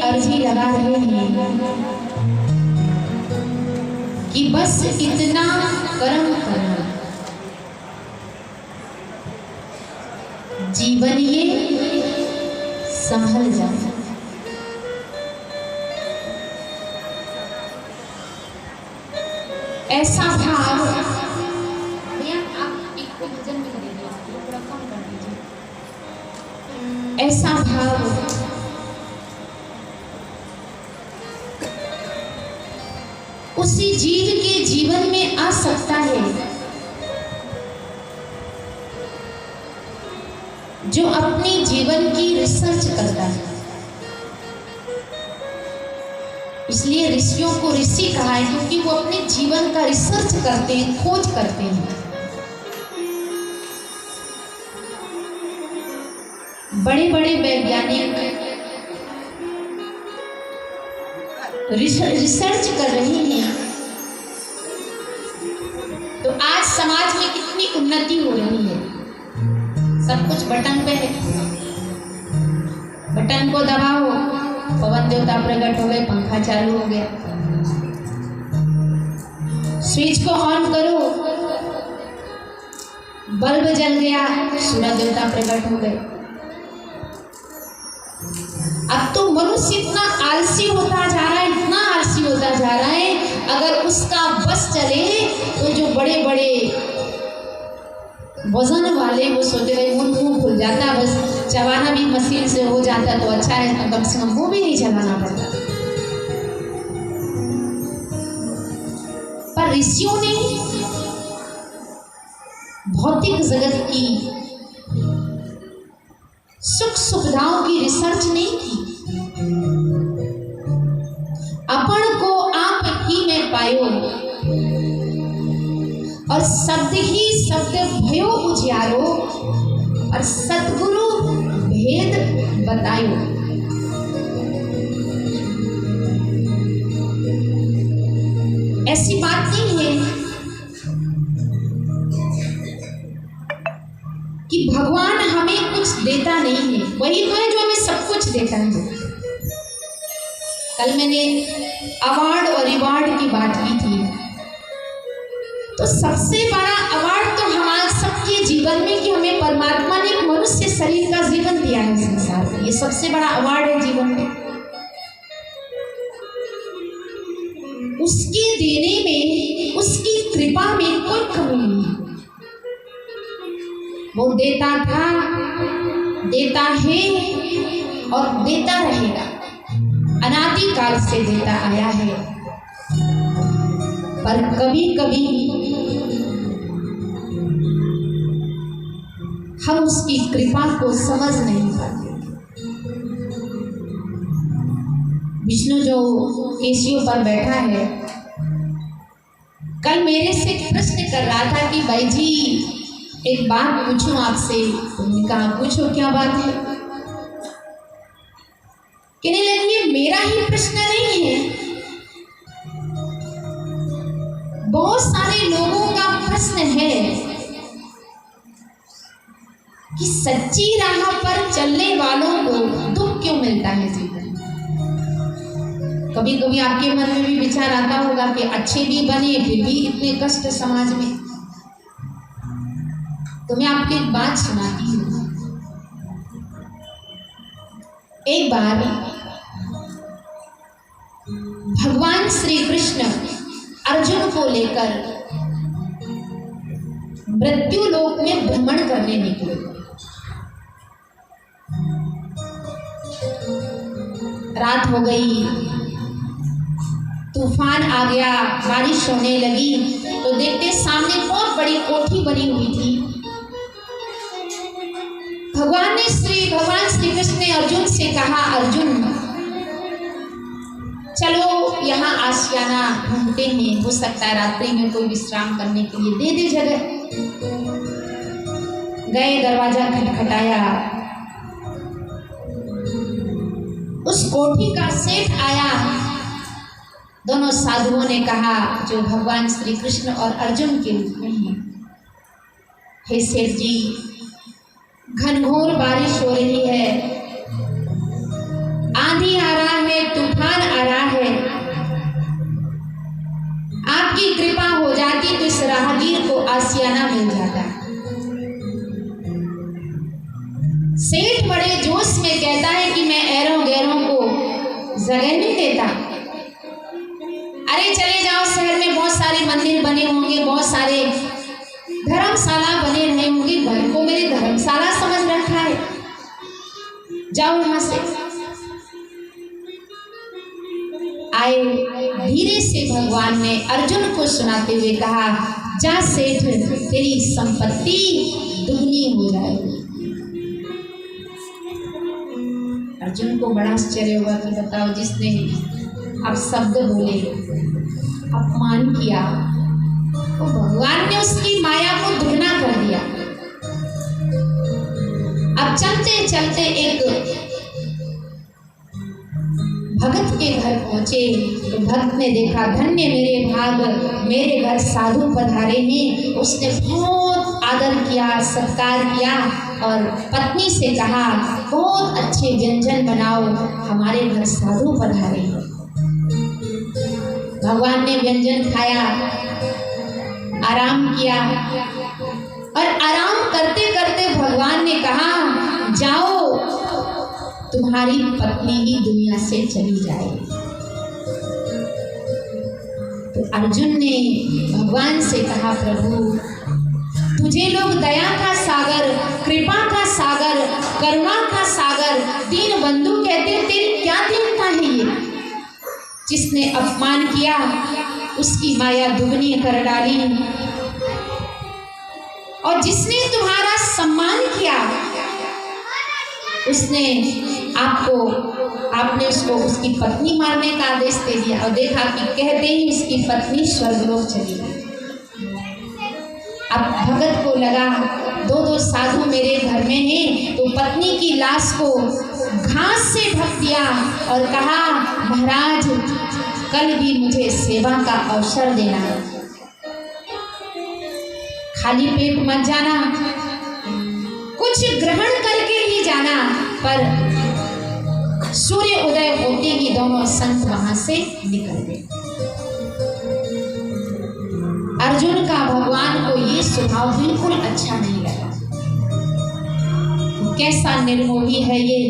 अर्जी लगा रहे हैं कि बस इतना कर्म करना, जीवन ये संभल जाए। ऐसा भाव, भैया आप एक को भजन में करिए, थोड़ा कम कर दीजिए। ऐसा भाव उसी जीव के जीवन में आ सकता है जो अपने जीवन की रिसर्च करता है। इसलिए ऋषियों को ऋषि कहा है क्योंकि वो अपने जीवन का रिसर्च करते हैं, खोज करते हैं। बड़े बड़े वैज्ञानिक रिसर्च कर रहे हैं, तो आज समाज में कितनी उन्नति हो रही है। सब कुछ बटन पे है, बटन को दबाओ, पवन देवता प्रकट हो गए, पंखा चालू हो गया। स्विच को ऑन करो, बल्ब जल गया, सूर्य देवता प्रकट हो गए। अब तो मनुष्य इतना आलसी होता जा रहा है, इतना आलसी होता जा रहा है, अगर उसका बस चले तो जो बड़े बड़े वजन वाले वो सोते रहे, मुंह खुल जाता, बस चबाना भी मशीन से हो जाता तो अच्छा है, तो कम से कम वो भी नहीं चलाना पड़ता। पर ऋषियों ने भौतिक जगत की सुख सुविधाओं की रिसर्च नहीं की। अपन को आप ही में पायो और शब्द ही शब्द भयो उजियारो और सतगुरु भेद बतायो। ऐसी बात नहीं है कि भगवान हमें कुछ देता नहीं है, वही तो है जो हमें सब कुछ देता है। कल मैंने अवार्ड और रिवार्ड की बात की थी, तो सबसे बड़ा अवार्ड तो हमारे सबके जीवन में कि हमें परमात्मा ने एक मनुष्य शरीर का जीवन दिया है संसार में, ये सबसे बड़ा अवार्ड है जीवन में। उसके देने में, उसकी कृपा में कोई कमी नहीं है। वो देता था, देता है और देता रहेगा, अनादि काल से देता आया है। पर कभी कभी हम उसकी कृपा को समझ नहीं पाते। विष्णु जो केशियों पर बैठा है, कल मेरे से प्रश्न कर रहा था कि भाई जी एक बात पूछूं आपसे। तुमने कहा पूछो, क्या बात है? कहने लगी मेरा ही प्रश्न नहीं है, बहुत सारे लोगों का प्रश्न है कि सच्ची राह पर चलने वालों को दुख क्यों मिलता है जीवन में। कभी कभी आपके मन में भी विचार आता होगा कि अच्छे भी बने फिर भी इतने कष्ट समाज में। तो मैं आपको एक बात सुनाती हूँ। एक बार भगवान श्री कृष्ण अर्जुन को लेकर मृत्यु लोक में भ्रमण करने निकले। रात हो गई, तूफान आ गया, बारिश होने लगी, तो देखते सामने बहुत बड़ी कोठी बनी हुई थी। भगवान श्री कृष्ण ने अर्जुन से कहा, अर्जुन चलो यहाँ आशियाना ढूंढते हैं, हो सकता है रात्रि में कोई विश्राम करने के लिए दे दे जगह। गए, दरवाजा खटखटाया, उस कोठी का सेठ आया। दोनों साधुओं ने कहा, जो भगवान श्री कृष्ण और अर्जुन के रूप में हैं, हे सेठ जी, घनघोर बारिश हो रही है, आंधी आ रहा है, सेठ बड़े जोश में कहता है कि मैं ऐरों गैरों को जगह नहीं देता। अरे चले जाओ, शहर में बहुत सारे मंदिर बने होंगे, बहुत सारे धर्मशाला बने रहे होंगे, घर को मेरे धर्मशाला समझ रखा है, जाओ यहाँ से। आए, धीरे से भगवान ने अर्जुन को सुनाते हुए कहा, जा सेठ, तेरी संपत्ति दुगनी हो जाएगी। अर्जुन को बड़ा आश्चर्य हुआ कि बताओ, जिसने अब शब्द बोले, अपमान किया, तो भगवान ने उसकी माया को दुगना कर दिया। अब चलते चलते एक भगत के घर पहुंचे तो भक्त ने देखा, धन्य मेरे भाग, मेरे घर साधु पधारे हैं। उसने बहुत आदर किया, सत्कार किया और पत्नी से कहा, बहुत अच्छे व्यंजन बनाओ, हमारे घर साधु पधारे हैं। भगवान ने व्यंजन खाया, आराम किया और आराम करते करते भगवान ने कहा, जाओ, तुम्हारी पत्नी ही दुनिया से चली जाए। तो अर्जुन ने भगवान से कहा, प्रभु, तुझे लोग दया का सागर, कृपा का सागर, करुणा का सागर, दीन बंधु कहते, तेरी क्या दीनता है ये? जिसने अपमान किया उसकी माया दुगनी कर डाली, और जिसने तुम्हारा सम्मान किया उसने आपने उसको उसकी पत्नी मारने का आदेश दे दिया। और देखा कि कहते ही उसकी पत्नी स्वर्गलोक चली गई। अब भगत को लगा, दो साधु मेरे घर में हैं, तो पत्नी की लाश को घास से ढक दिया और कहा, महाराज, कल भी मुझे सेवा का अवसर देना, खाली पेट मत जाना, कुछ ग्रहण करके ही जाना। पर सूर्य उदय होते ही दोनों संत वहां से निकल गए। अर्जुन का भगवान को ये स्वभाव बिल्कुल अच्छा नहीं लगा। कैसा निर्मोही है ये,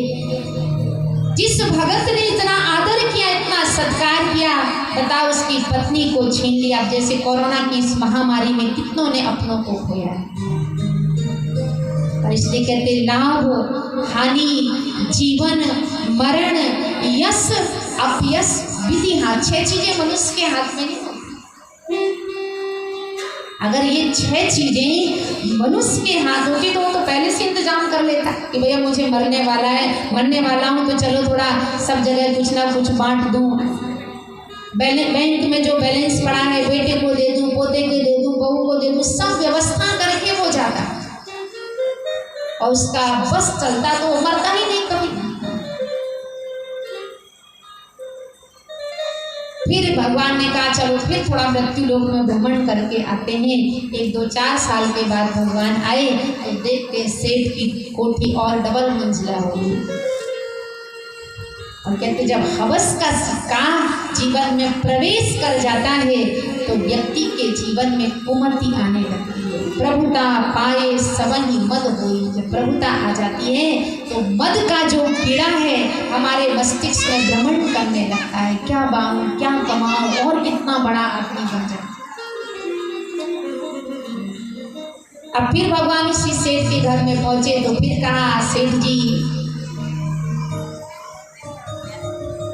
जिस भगत ने इतना आदर किया, इतना सत्कार किया, बताओ उसकी पत्नी को छीन लिया। जैसे कोरोना की इस महामारी में कितनों ने अपनों को खोया है। और इसलिए कहते, लाभ हानि, जीवन मरण, यश अपयश, विधि हाथ, 6 चीजें मनुष्य के हाथ में नहीं। अगर ये 6 चीजें मनुष्य के हाथ होती तो वो तो पहले से इंतजाम कर लेता कि भैया मुझे मरने वाला है, मरने वाला हूँ, तो चलो थोड़ा सब जगह कुछ ना कुछ बांट दूँ, बैंक में जो बैलेंस पड़ा है बेटे को दे दूँ, पोते को दे दूँ, बहू को दे दूँ, सब व्यवस्था करके वो जाता और उसका बस चलता तो वो मरता ही नहीं कभी। फिर भगवान ने कहा, चलो फिर थोड़ा मृत्यु लोक में भ्रमण करके आते हैं। 1-2-4 साल के बाद भगवान आए तो देखते सेठ की कोठी और डबल मंजिला हो गई। और कहते, जब हवस का सिक्का जीवन में प्रवेश कर जाता है तो व्यक्ति के जीवन में कुमति आने लगती है। प्रभुता पाए सबहि मद होई, जब प्रभुता आ जाती है तो मद का जो कीड़ा है हमारे मस्तिष्क में भ्रमण करने लगता है, क्या बांधूं, क्या कमाऊं और कितना बड़ा आदमी बन जाए। अब फिर भगवान उसी सेठ के घर में पहुंचे तो फिर कहा, सेठ जी,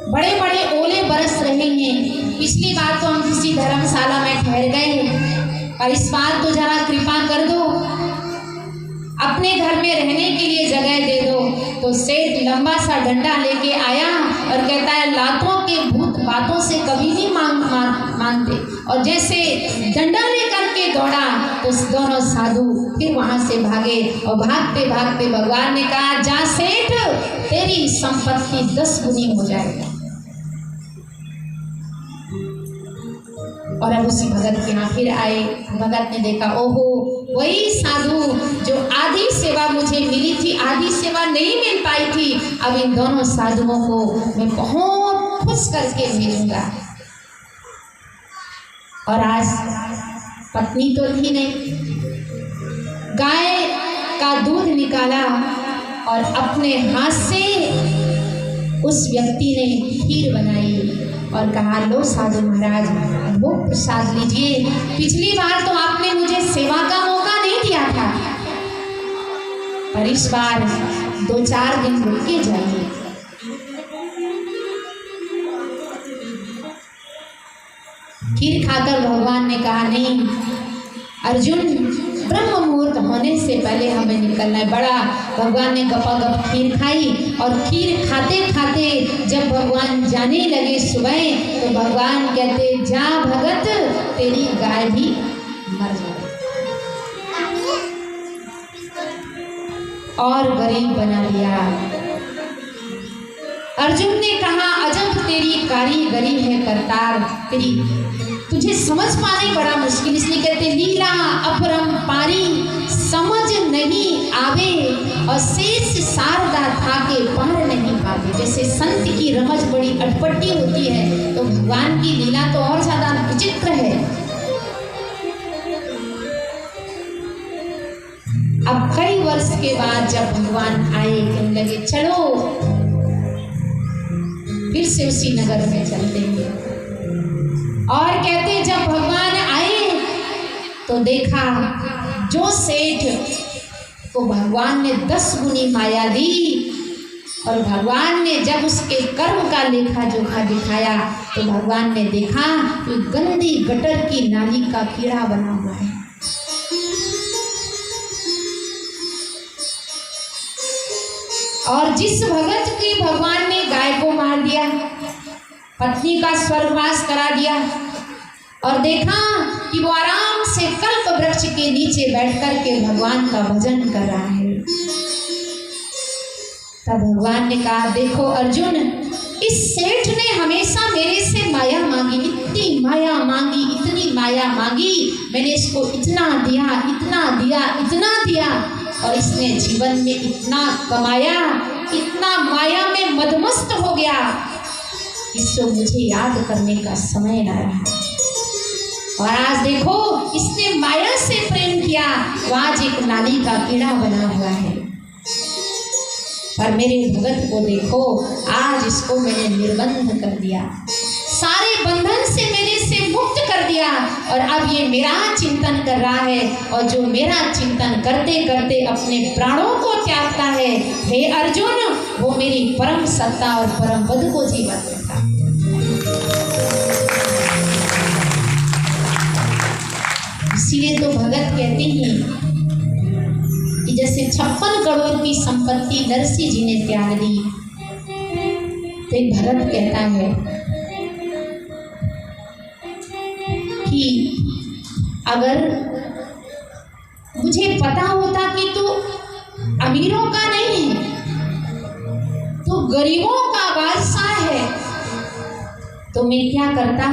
बड़े बड़े ओले बरस रहे हैं, पिछली बार तो हम किसी धर्मशाला में ठहर गए और इस बार तो जरा कृपा कर दो, अपने घर में रहने के लिए जगह दे दो। तो सेठ लंबा सा डंडा लेके आया और कहता है, लातों के भूत बातों से कभी नहीं मानते। और जैसे डंडा लेकर के दौड़ा तो दोनों साधु फिर वहां से भागे और भागते भागते भगवान ने कहा, जा सेठ, तेरी संपत्ति 10 गुनी हो जाएगी। और अब उसी भगत के यहाँ फिर आए। भगत ने देखा, ओहो, वही साधु जो आधी सेवा मुझे मिली थी, आधी सेवा नहीं मिल पाई थी, अब इन दोनों साधुओं को मैं बहुत खुश करके भेजूंगा। और आज पत्नी तो थी नहीं, गाय का दूध निकाला, और अपने हाथ से उस व्यक्ति ने खीर बनाई और कहा, लो साधु महाराज, वो प्रसाद लीजिए। पिछली बार तो आपने मुझे सेवा का मौका नहीं दिया था, पर इस बार 2-4 दिन रुक के जाइए। खीर खाकर भगवान ने कहा, नहीं अर्जुन, ब्रह्म मुहूर्त होने से पहले हमें निकलना है। बड़ा भगवान ने गपागप खीर खाई और खीर खाते खाते जब भगवान जाने लगे सुबह, तो भगवान कहते, जा भगत, तेरी गाय भी मर जाए और गरीब बना लिया। अर्जुन ने कहा, अजब तेरी कारीगरी है करतार, तेरी तुझे समझ पाने बड़ा मुश्किल, इसलिए कहते लीला अपरंपारी समझ नहीं आवे और शेष शारदा था के पार नहीं पावे। जैसे संत की रमज बड़ी अटपटी होती है, तो भगवान की लीला तो और ज्यादा विचित्र है। अब कई वर्ष के बाद जब भगवान आए, कहने लगे, चलो फिर से उसी नगर में चलते हैं। और कहते जब भगवान आए तो देखा जो सेठ को भगवान ने 10 गुनी माया दी, और भगवान ने जब उसके कर्म का लेखा जोखा दिखाया, तो भगवान ने देखा कि गंदी गटर की नाली का कीड़ा बना हुआ है। और जिस भगत की भगवान ने गाय को मार दिया, पत्नी का स्वर्गवास करा दिया, और देखा कि वो आराम से कल्प वृक्ष के नीचे बैठ कर के भगवान का भजन कर रहा है, तब भगवान ने कहा, देखो अर्जुन, इस सेठ ने हमेशा मेरे से माया मांगी, इतनी माया मांगी, इतनी माया मांगी, मैंने इसको इतना दिया, इतना दिया, इतना दिया, और इसने जीवन में इतना कमाया, इतना माया में मदमस्त हो गया, इसको मुझे याद करने का समय न रहा। और आज देखो, इसने माया से प्रेम किया, वो आज एक नाली का कीड़ा बना हुआ है। पर मेरे भगत को देखो, आज इसको मैंने निर्बंध कर दिया, सारे बंधन से मैंने इसे मुक्त कर दिया, और अब ये मेरा चिंतन कर रहा है, और जो मेरा चिंतन करते करते अपने प्राणों को त्यागता है, हे अर्जुन, वो मेरी परम सत्ता और परम पद को जीवन देता। इसीलिए तो भगत कहते हैं कि जैसे 56 करोड़ की संपत्ति नरसिंह जी ने त्याग दी, तो एक भगत कहता है कि अगर मुझे पता होता कि तू अमीरों का नहीं है, तू गरीबों का बादशाह है, तो मैं क्या करता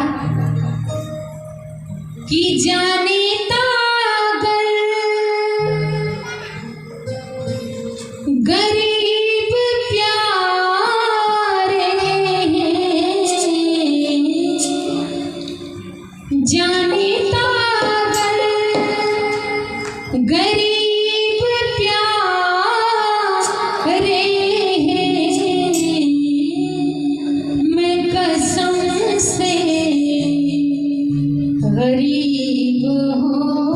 कि जाने तागर गरीब प्यारे हैं, जाने तागर गरीब प्यारे हैं, मैं कसम से गरीब हूँ।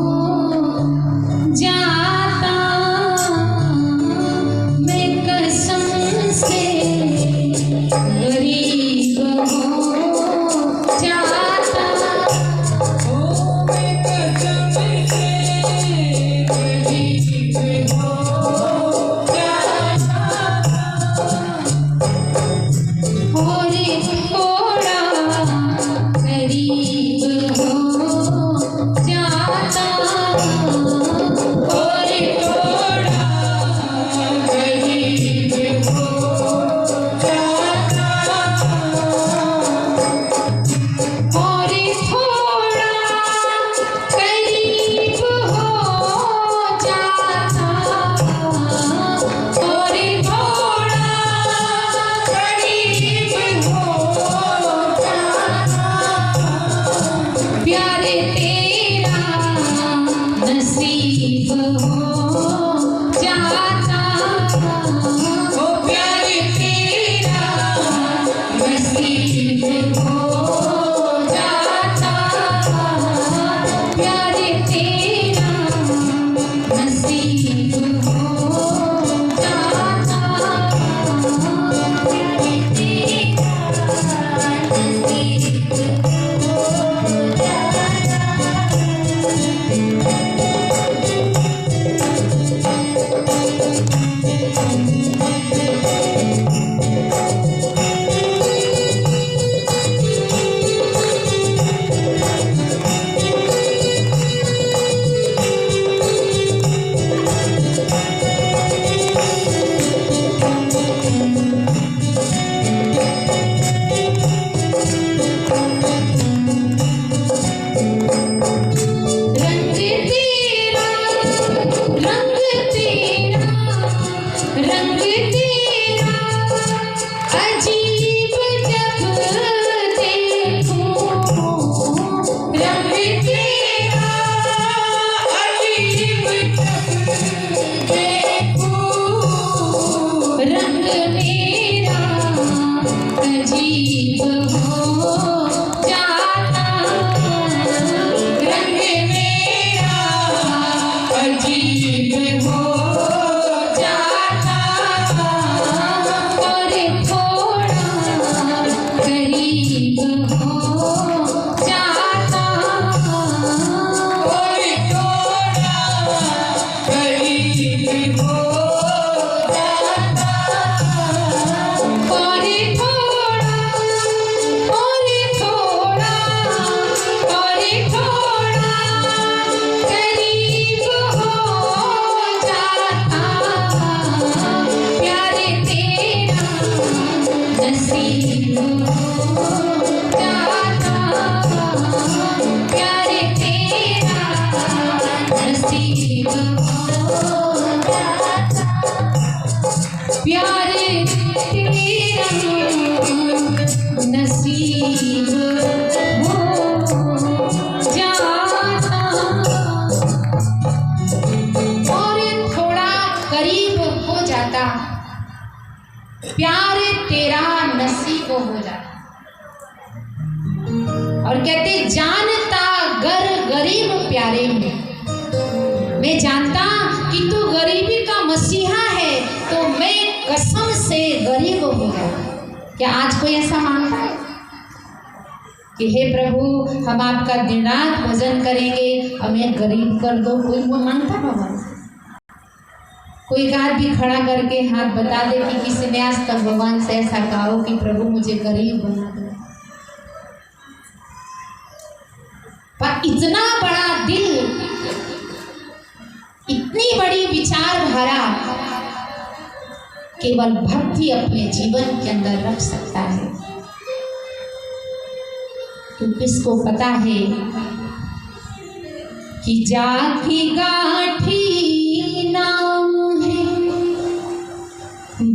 नसीब हो जाता, प्यारे तेरा नसीब हो जाता, प्यारे तेरा नसीब हो जाता। और थोड़ा करीब हो जाता, प्यार तेरा नसीब हो जाता। और कहते जानता गर गरीब प्यारे में, मैं जानता कि तू गरीबी का मसीहा है तो मैं कसम से गरीब हो गया। क्या आज कोई ऐसा मांगता है कि हे प्रभु हम आपका दिन रात भजन करेंगे, हमें गरीब कर दो? कोई वो मांगता भगवान से? कोई एक हाथ भी खड़ा करके हाथ बता दे कि किसी ने आज तक भगवान से ऐसा कहा हो कि प्रभु मुझे गरीब बना दो? पर इतना बड़ा दिल, इतनी बड़ी विचारधारा केवल भक्ति अपने जीवन के अंदर रख सकता है। तो किसको पता है कि जाकी गाठी नाम है,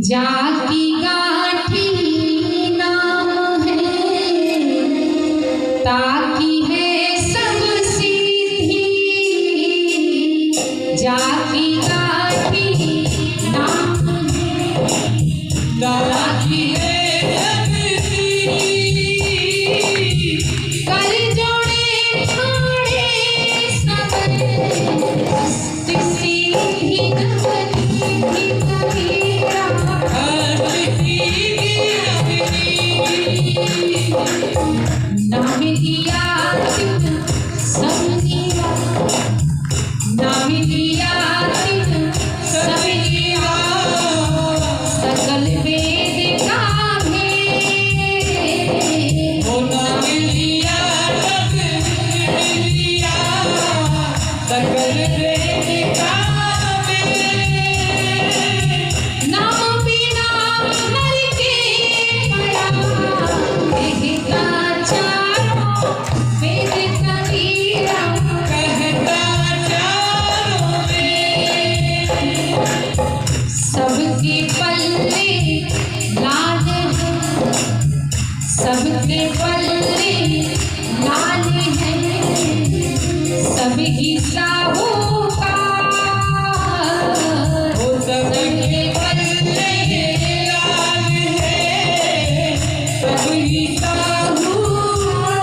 जाकी गाठी नाम है, ताकि है सब सीधी, जाकी गाठी नाम है, ताकि है सबके पल्ले लाल है, सबकी साहूकार, सबके पल्ले लाल है, सबकी साहूकार,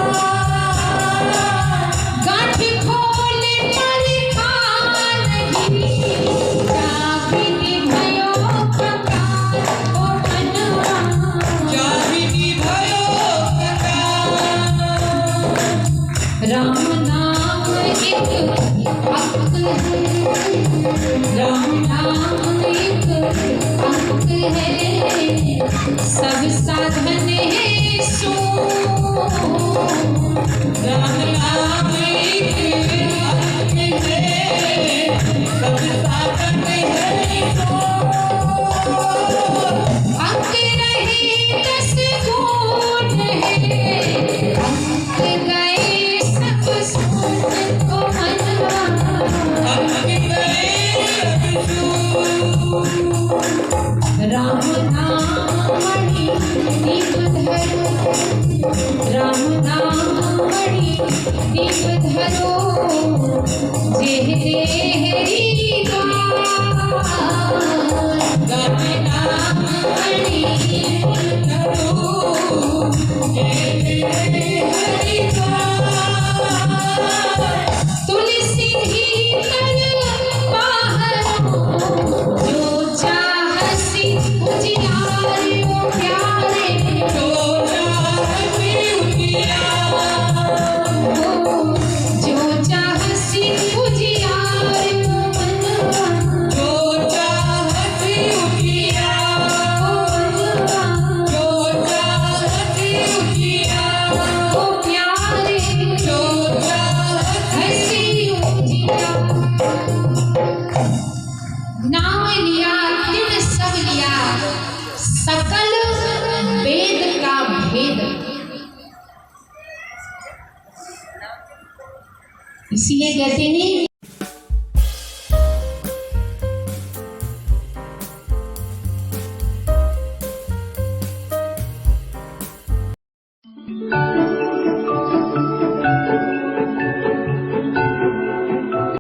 गांठ खोले पर खान नहीं, जाबिनी भयो प्रकार ओ मनवा, जाबिनी भयो राम नाम एक अंक है, राम नाम एक अंक है, सब साधन है सो, राम नाम एक अंक है, सब साधन है सो, अंक नहीं 10 गुण है, अंक गए राम नाम मणि दीप धरो, राम नाम मणि दीप धरो, जेह देहरी राम नाम मणि दीप धरो, जेह देहरी तुलसी भीतर बाहरो, जो चाहसी उजियारो प्यारे, जो चाहसी उजियारो, जो चाहसी उजियारो मन इसीलिए कहते हैं